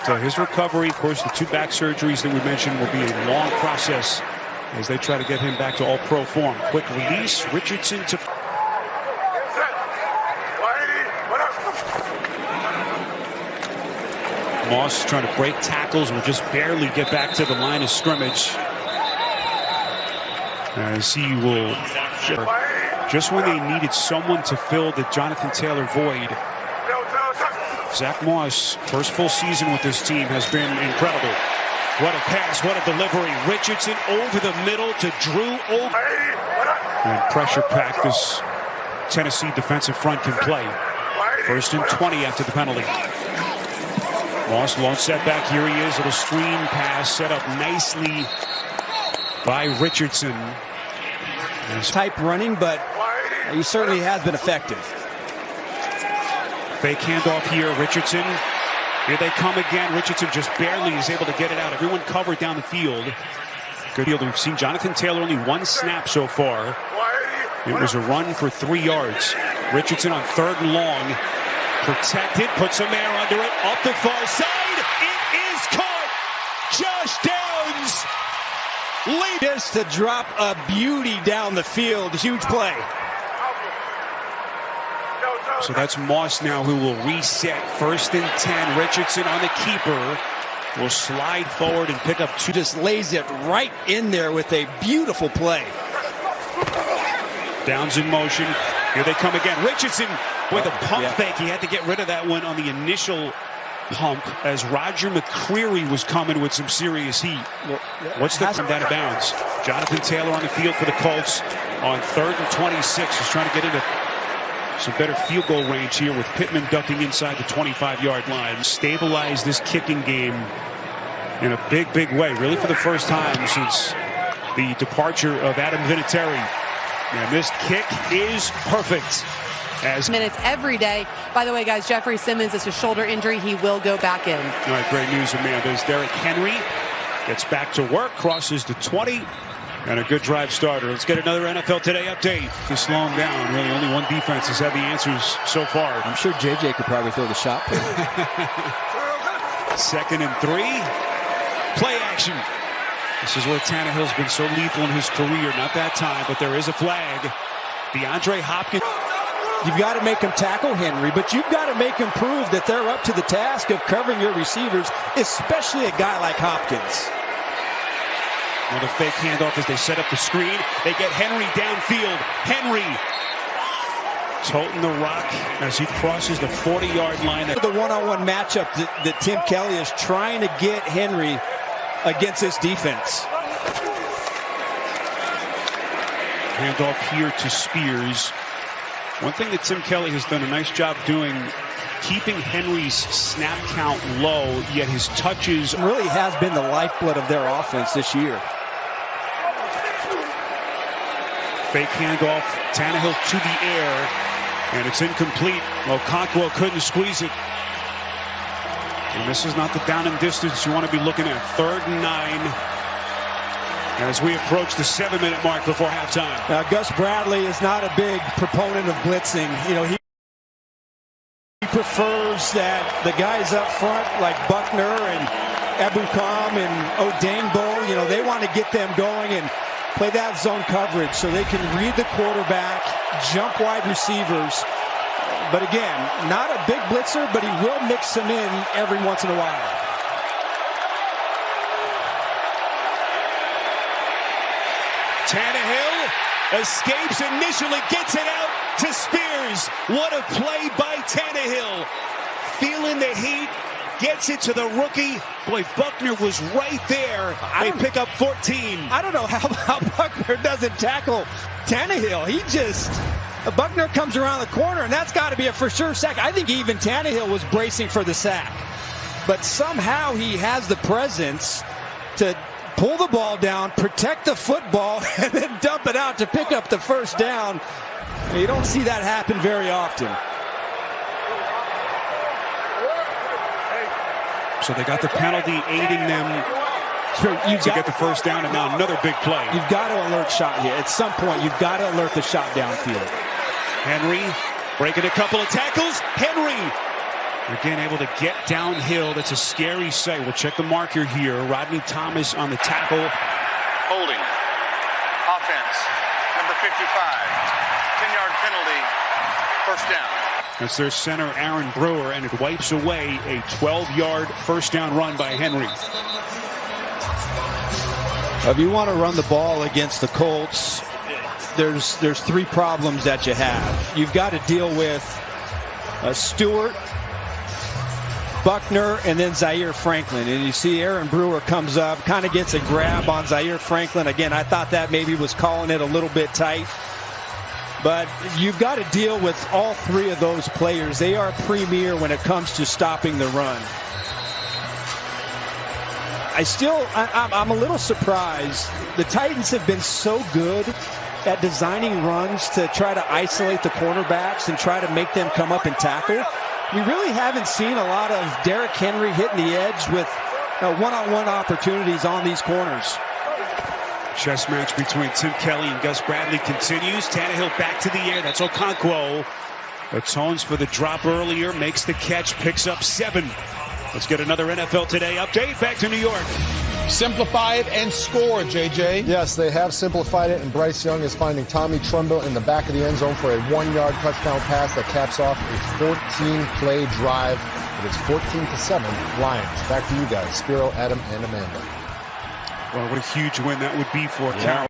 But his recovery, of course, the 2 back surgeries that we mentioned will be a long process as they try to get him back to all-pro form. Quick release, Richardson to... Moss trying to break tackles, will just barely get back to the line of scrimmage. As he will, just when they needed someone to fill the Jonathan Taylor void, Zach Moss, first full season with this team, has been incredible. What a pass, what a delivery. Richardson over the middle to Drew. And pressure pack this Tennessee defensive front can play. 1st and 20 after the penalty. Moss, long setback. Here he is. Little screen pass set up nicely by Richardson. Type running, but he certainly has been effective. Fake handoff here. Richardson. Here they come again. Richardson just barely is able to get it out. Everyone covered down the field. Good field. We've seen Jonathan Taylor only 1 snap so far. It was a run for 3 yards. Richardson on 3rd and long. Protected. Put some air under it. Up the far side. It is caught. Josh Downs. Just to drop a beauty down the field. Huge play. So that's Moss now who will reset. 1st and 10. Richardson on the keeper. Will slide forward and pick up 2. Just lays it right in there with a beautiful play. Downs in motion. Here they come again. Richardson with a pump fake. He had to get rid of that one on the initial pump as Roger McCreary was coming with some serious heat. What's the from down of bounds? Jonathan Taylor on the field for the Colts on 3rd and 26. He's trying to get into some better field goal range here with Pittman ducking inside the 25-yard line. Stabilize this kicking game in a big, big way. Really for the first time since the departure of Adam Vinatieri. And this kick is perfect. As minutes every day. By the way, guys, Jeffrey Simmons is a shoulder injury. He will go back in. All right, great news, Amanda. As Derrick Henry gets back to work, crosses the 20, and a good drive starter. Let's get another NFL Today update to slow him down. Really, only one defense has had the answers so far. I'm sure JJ could probably throw the shot. 2nd and 3. Play action. This is where Tannehill's been so lethal in his career. Not that time, but there is a flag. DeAndre Hopkins. You've got to make them tackle Henry, but you've got to make them prove that they're up to the task of covering your receivers, especially a guy like Hopkins. Another fake handoff as they set up the screen. They get Henry downfield. Henry toting the rock as he crosses the 40-yard line. The one-on-one matchup that Tim Kelly is trying to get Henry against this defense. Handoff here to Spears. One thing that Tim Kelly has done a nice job doing, keeping Henry's snap count low, yet his touches really has been the lifeblood of their offense this year. Fake handoff, Tannehill to the air, and it's incomplete. Okonkwo couldn't squeeze it. And this is not the down and distance you want to be looking at. 3rd and 9. As we approach the 7-minute mark before halftime. Now, Gus Bradley is not a big proponent of blitzing. You know, he prefers that the guys up front like Buckner and Ebukam and Odengbo, you know, they want to get them going and play that zone coverage so they can read the quarterback, jump wide receivers. But again, not a big blitzer, but he will mix them in every once in a while. Tannehill escapes initially, gets it out to Spears. What a play by Tannehill. Feeling the heat, gets it to the rookie. Boy, Buckner was right there. They pick up 14. I don't know how Buckner doesn't tackle Tannehill. Buckner comes around the corner, and that's got to be a for sure sack. I think even Tannehill was bracing for the sack. But somehow he has the presence to pull the ball down, protect the football, and then dump it out to pick up the first down. You don't see that happen very often. So they got the penalty aiding them to get the first down, and now another big play. You've got to alert shot here. At some point, you've got to alert the shot downfield. Henry breaking a couple of tackles. Henry Again, able to get downhill. That's a scary sight. We'll check the marker here. Rodney Thomas on the tackle. Holding. Offense. Number 55. 10-yard penalty. First down. That's their center, Aaron Brewer, and it wipes away a 12-yard first down run by Henry. If you want to run the ball against the Colts, there's three problems that you have. You've got to deal with Stewart, Buckner, and then Zaire Franklin. And you see Aaron Brewer comes up, kind of gets a grab on Zaire Franklin. Again, I thought that maybe was calling it a little bit tight. But you've got to deal with all three of those players. They are premier when it comes to stopping the run. I'm a little surprised. The Titans have been so good at designing runs to try to isolate the cornerbacks and try to make them come up and tackle. We really haven't seen a lot of Derrick Henry hitting the edge with one-on-one opportunities on these corners. Chess match between Tim Kelly and Gus Bradley continues. Tannehill back to the air. That's Okonkwo. Atones for the drop earlier. Makes the catch. Picks up 7. Let's get another NFL Today update. Back to New York. Simplify it and score, JJ. Yes, they have simplified it, and Bryce Young is finding Tommy Trumbo in the back of the end zone for a 1-yard touchdown pass that caps off a 14-play drive. But it's 14-7 Lions. Back to you guys, Spiro, Adam, and Amanda. Well, what a huge win that would be for Carol.